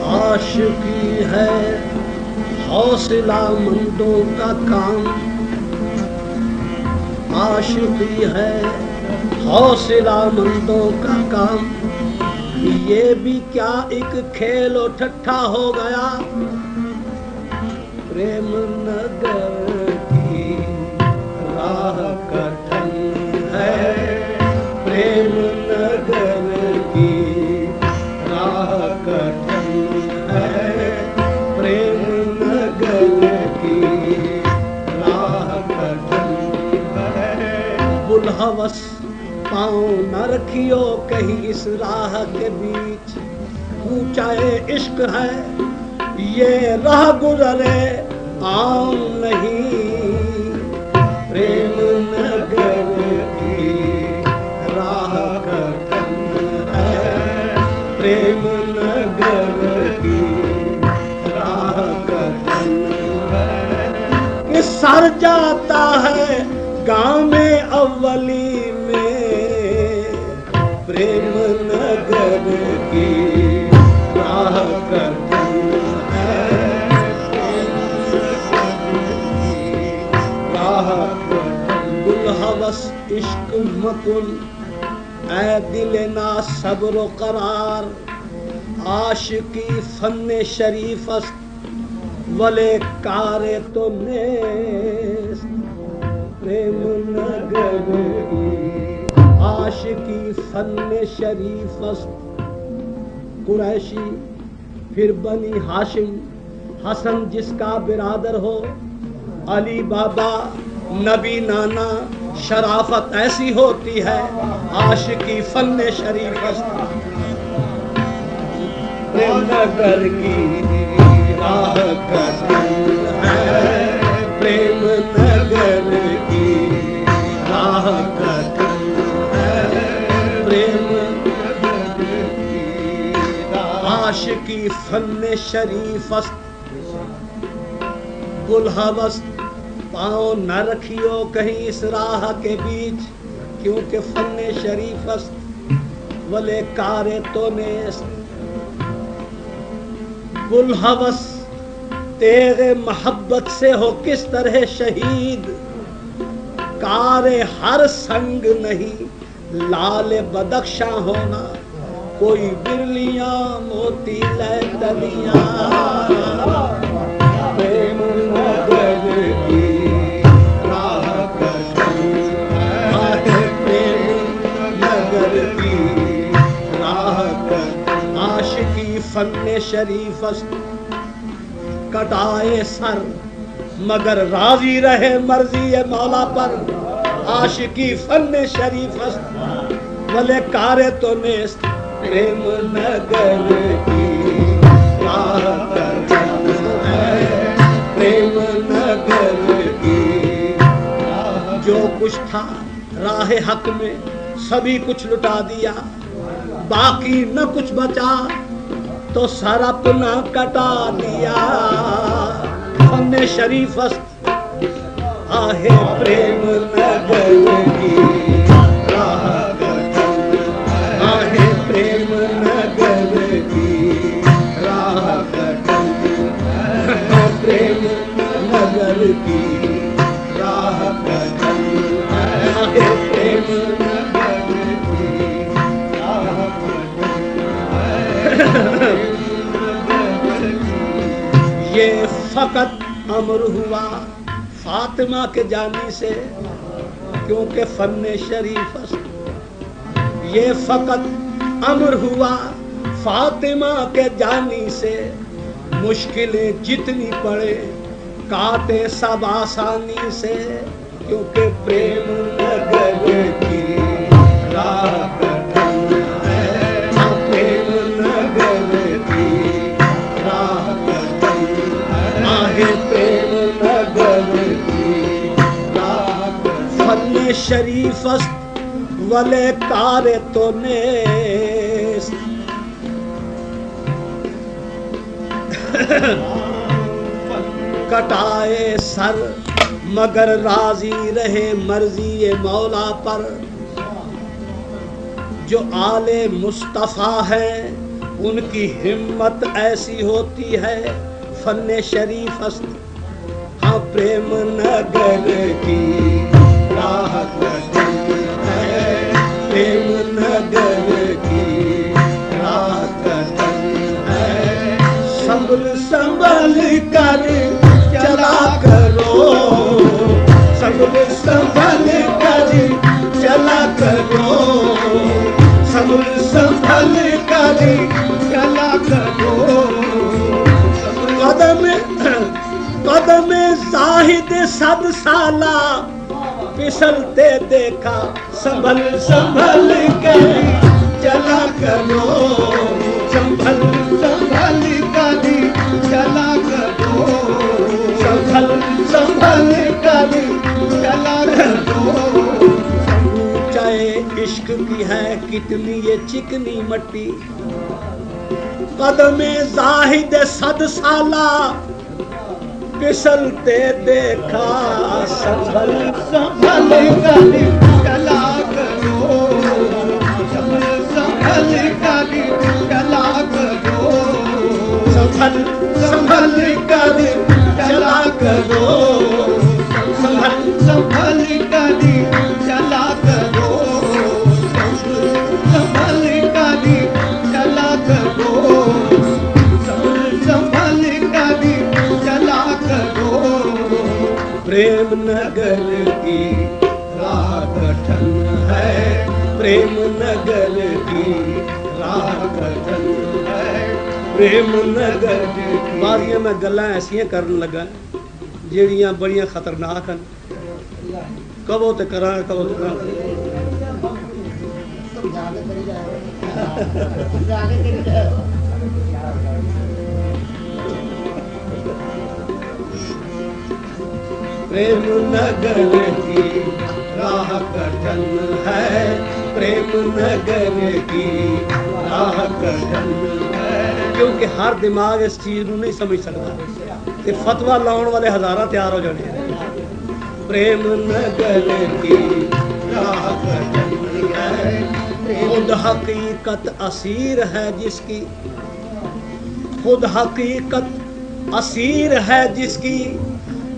عاشقی ہے حوصلہ مندوں کا کام، عاشقی ہے حوصلہ مندوں کا کام، یہ بھی کیا ایک کھیل و ٹھٹھا ہو گیا، پریم نگر کی راہ کٹھن ہے، پریم نگر کی راہ کٹھن ہے، پریم نگر کی راہ کٹھن ہے، بلحوث پاؤں نہ رکھیو کہیں اس راہ کے بیچ، اونچائے عشق ہے یہ راہ گزرے عام نہیں، پریم نگر کی راہ کٹھن ہے، پریم نگر کی راہ کٹھن ہے، کہ سر جاتا ہے گاؤں میں اولی میں، پریم نگر کی راہ کٹھن ہے، راہ کٹھن، بلحوث عشق مکن اے دل نا صبر و قرار، عاشقی فن شریف است ولے کار تو نیست، پریم نگر کی عاشقی فن شریف است، قریشی پھر بنی ہاشم، حسن جس کا برادر ہو، علی بابا نبی نانا، شرافت ایسی ہوتی ہے، عاشقی فن شریف است، پریم نگر کی راہ کٹھن ہے، پریم نگر کی راہ کٹھن ہے، پریم نگر کی عاشقی فن شریف است، بلحوث پاؤں نہ رکھیو کہیں اس راہ کے بیچ، کیونکہ فن شریف است ولے کار تو نیست، بلحوث تیغ محبت سے ہو کس طرح شہید، کار ہر سنگ نہیں لال بدخشاں ہونا، کوئی برلیاں موتی لے تلیاں، پریم نگر کی راہ کٹھن ہے، پریم نگر کی راہ کٹھن، عاشقی فن شریف است کٹائے سر مگر راضی رہے مرضی مولا پر، عاشقی فن شریف است ولے کار تو نیست، پریم نگر کی راہ کٹھن ہے، پریم نگر کی جو کچھ تھا راہ حق میں سبھی کچھ لٹا دیا، باقی نہ کچھ بچا تو سر اپنا کٹا دیا، فن شریف است آہ پریم نگر کی راہ کٹھن، آہ پریم نگر کی راہ کٹھن، پریم نگر کی راہ کٹھن، آہ پریم نگر کی راہ کٹھن، یہ فقط امر ہوا فاطمہ کے جانی سے کیونکہ فن شریف است، یہ فقط امر ہوا فاطمہ کے جانی سے، مشکلیں جتنی پڑے کاٹے سب آسانی سے، کیونکہ پریم نگر کی راہ کٹن ہے، پریم نگر کی راہ کٹن ہے، پریم نگر کی راہ کٹن۔ فن شریف است ولے کار تو نیست، کٹائے سر مگر راضی رہے مرضی مولا پر۔ جو آل مصطفیٰ ہے ان کی ہمت ایسی ہوتی ہے، فن شریف است ہاں پریم نگر کی راہ کٹن ہے، پریم نگر کی راہ کٹن ہے۔ سنبھل سنبھل کر چلا کرو، سنبھل سنبھل کر چلا کرو، سنبھل سنبھل کر چلا کرو۔ قدم زاہد 100 سالہ پھسلتے دیکھا، سنبھل سنبھل کر چلا کرو، سنبھل سنبھل کر چلا کرو، سنبھل سنبھل کر چلا کرو۔ اونچائے عشق کی ہے کتنی یہ چکنی مٹی، قدم زاہد 100 سالہ پھسلتے دیکھا، سنبھل سنبھل کر چلا کرو، سنبھل سنبھل کر چلا کرو، سنبھل سنبھل کر چلا کرو، سنبھل سنبھل کر چلا کرو، سنبھل کر چلا کرو، سنبھل سنبھل کر چلا کرو۔ پریم نگر کی راہ کٹن ہے، پریم نگر کی راہ کٹن ہے، پریم نگر کی۔ بازیاں میں گلاں ایسیاں کرن لگا جیڑیاں بڑیاں خطرناک ہیں، کبو تے کراں کبو تے کراں۔ پریم نگر کی راہ کٹن ہے، پریم نگر کی راہ کٹن ہے۔ کیونکہ ہر دماغ اس چیز نو نہیں سمجھ سکتا تے فتویٰ لاؤن والے ہزاراں تیار ہو جانے ہیں۔ پریم نگر کی راہ کٹن ہے، خود حقیقت اسیر ہے جس کی، خود حقیقت اسیر ہے جس کی،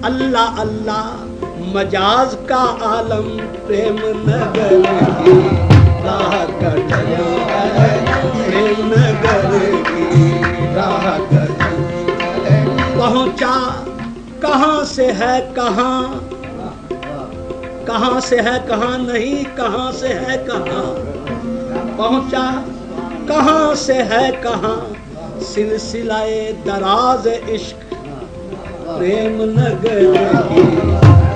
اللہ اللہ مجاز کا عالم۔ پریم نگر کی راہ کٹن ہے، پریم نگر کی راہ کٹن ہے۔ پہنچا کہاں سے ہے کہاں، کہاں سے ہے کہاں نہیں، کہاں سے ہے کہاں، پہنچا کہاں سے ہے کہاں، سلسلہ دراز عشق پریم نگر کی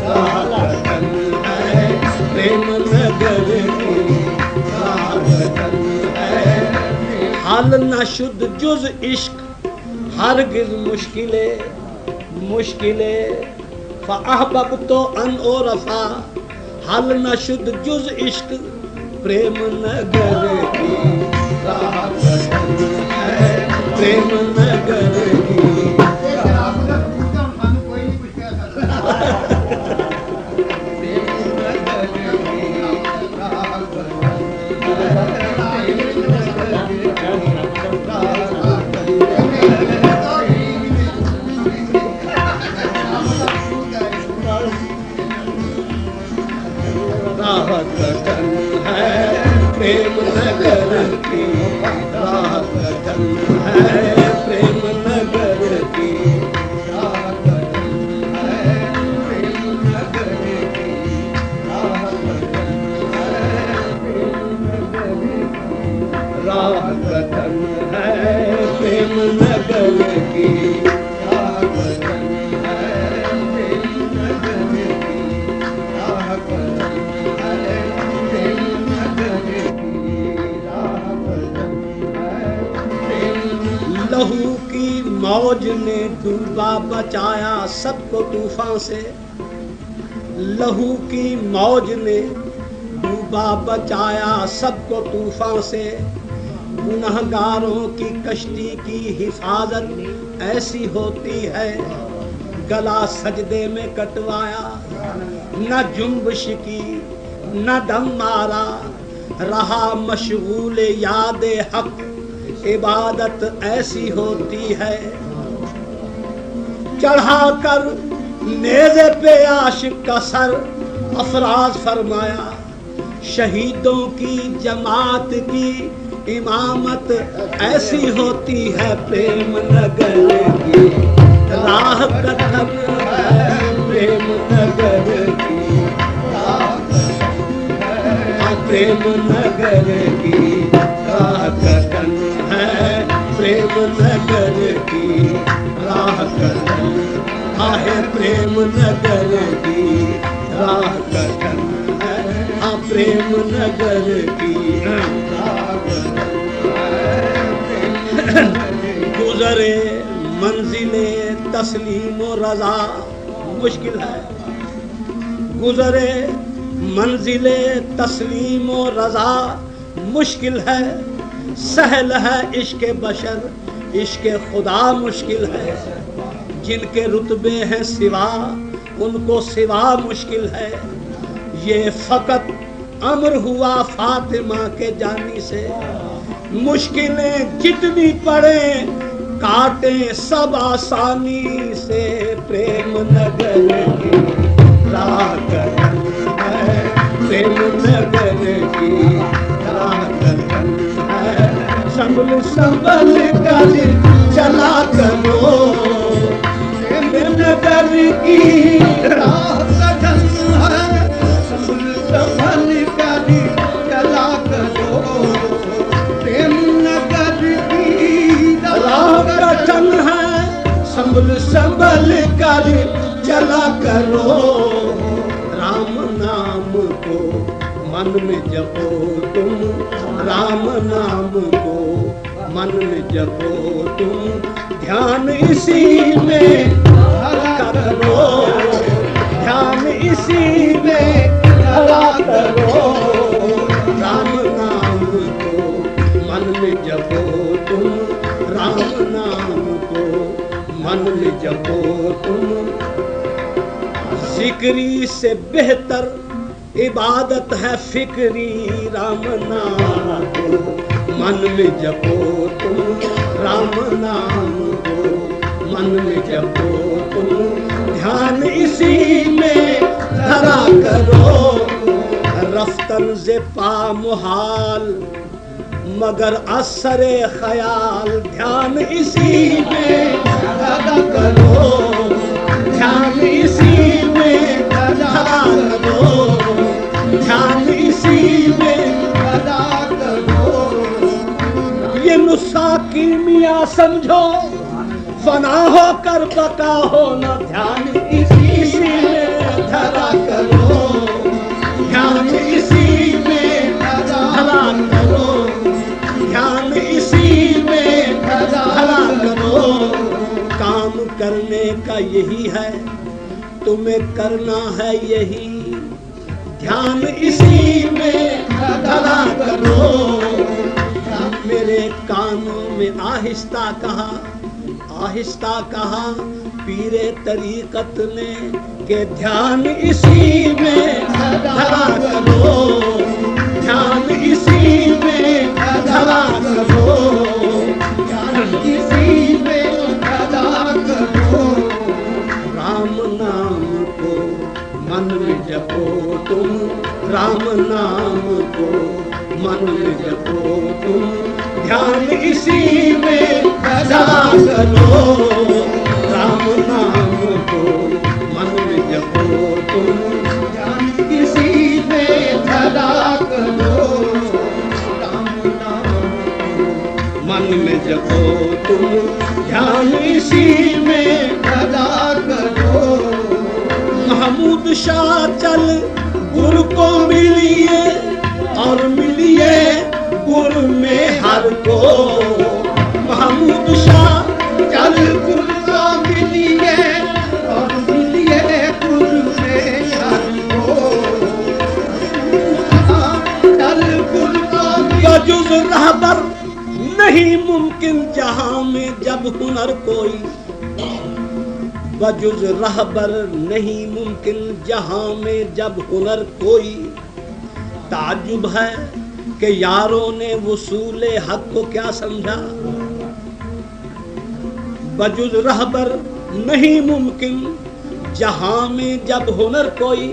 راہ کٹن ہے، پریم نگر کی راہ کٹن ہے۔ حل نہ شد جز عشق ہرگز مشکلے مشکلے، فاحببت ان عرفا، حل نہ شد جز عشق پریم نگر کی راہ کٹن ہے، پریم نگر کی راہ کٹن ہے، پریم نگر کی راہ کٹن ہے، موج نے ڈوبا بچایا سب کو طوفان سے، لہو کی موج نے ڈوبا بچایا سب کو طوفان سے، گنہگاروں کی کشتی کی حفاظت ایسی ہوتی ہے، گلا سجدے میں کٹوایا، نہ جنبش کی نہ دم مارا، رہا مشغول یاد حق، عبادت ایسی ہوتی ہے، چڑھا کر نیزے پہ عاشق کا سر، افراز فرمایا شہیدوں کی جماعت کی امامت ایسی ہوتی ہے، پریم نگر کی راہ قدم ہے، پریم نگر کی پریم نگر کی راہ قدم ہے، پریم نگر کی راہ قدم ہے، پریم نگر کی راہ قدم ہے، پریم نگر کی راہ قدم ہے۔ گزرے منزل تسلیم و رضا مشکل ہے، گزرے منزل تسلیم و رضا مشکل ہے، سہل ہے عشق بشر عشق خدا مشکل ہے، جن کے رتبے ہیں سوا ان کو سوا مشکل ہے، یہ فقط امر ہوا فاطمہ کے جانی سے، مشکلیں جتنی پڑیں کاٹیں سب آسانی سے، پریم نگر کی راہ قدم ہے، پریم نگر کی راہ قدم ہے، سنبھل سنبھل کر چلا کرو، پریم نگر کی راہ قدم ہے، سنبھل سنبھل کر چلا کرو، پریم نگر کی راہ قدم ہے، سنبھل سنبھل کر چلا کرو، رام نام کو من میں جپو تم، رام نام کو من میں جپو تم، دھیان اسی میں کرو، دھیان اسی میں کرو، رام نام کو من میں جپو تم، رام نام کو من میں جپو تم، ذکری سے بہتر عبادت ہے فکری، رام نام کو من میں جپو تم، رام نام کو من میں جپو تم، دھیان اسی میں دھرا کرو، رفتن ز پا محال مگر اثر خیال، دھیان اسی میں دھرا کرو، دھیان اسی میں دھرا کرو، دھیان اسی میں دھرا کرو، یہ نسخہ کیمیا سمجھو، فنا ہو کر بقا ہونا، دھیان اسی میں دھرا کرو، دھیان اسی میں دھرا کرو، دھیان اسی میں دھرا کرو، کام کرنے کا یہی ہے تمہیں کرنا ہے یہی، دھیان اسی میں دھرا کرو، میرے کانوں میں آہستہ کہا، آہستہ کہا پیر طریقت نے کہ دھیان اسی میں دھرا کرو، دھیان اسی میں دھرا کرو، دھیان اسی میں دھرا کرو، رام نام کو من میں جپو تم، رام نام کو من میں جپو تم، دھیان اسی میں دھرا کرو، رام نام کو من میں جپو تم، دھیان اسی میں دھرا کرو، رام نام کو من میں جپو تم، دھیان اسی میں دھرا کرو، محمود شاہ چل گر کو ملیے اور ملیے گر میں ہر کو، محمود شاہ چل گر جہاں میں جب ہنر کوئی بجز رہبر نہیں ممکن جہاں میں جب ہنر کوئی تعجب ہے کہ یاروں نے وصول حق کو کیا سمجھا بجز رہبر نہیں ممکن جہاں میں جب ہنر کوئی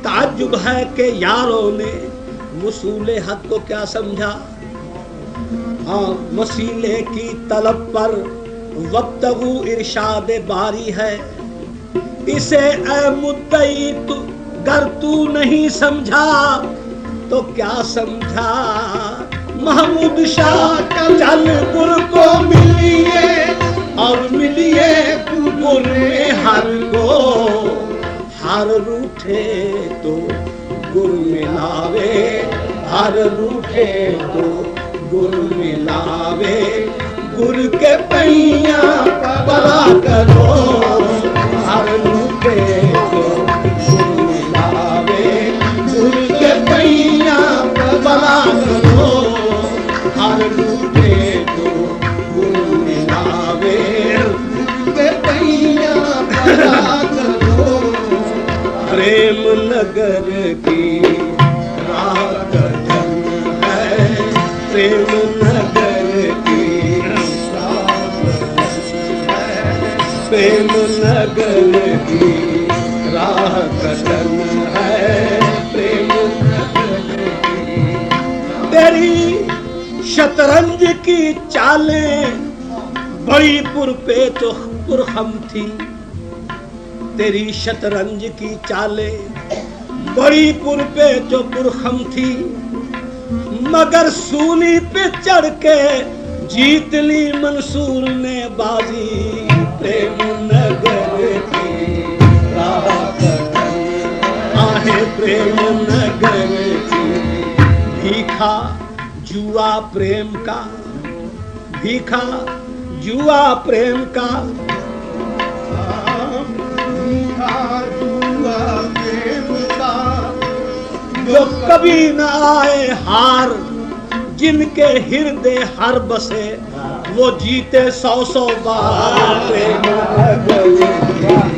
تعجب ہے کہ یاروں نے وصول حق کو کیا سمجھا ہاں وسیلے کی طلب پر وابتغو ارشاد باری ہے اسے اے مدعی تو گر تو نہیں سمجھا تو کیا سمجھا محمود شاہ چل گر کو ملیے اور ملیے گر میں ہر کو ہر روٹھے تو گر ملاوے ہر روٹھے تو گر ملاوے گر کے پہیاں بلا کرو ہر روٹھے تو گر ملاوے گر کے پہیاں بلا کرو ہر روٹھے تو گر ملاوے گر کے پہیاں بلا کرو پریم نگر کی راہ کٹن ہے پریم نگر کی پریم نگر کی راہ کٹن ہے پریم نگر کی تیری شطرنج کی چالیں بڑی پرپیچ و پرخم تھی تیری شطرنج کی چالیں بڑی پرپیچ و پرخم تھی مگر سولی پہ چڑھ کے جیت لی منصور نے بازی پریم نگر کی راہ کٹن آہ پریم نگر کی بھیکھا جوا پریم کا بھیکھا جوا پریم کا جو کبھی نہ آئے ہار جن کے ہردے ہر بسے وہ جیتے 100 بار پریم نگر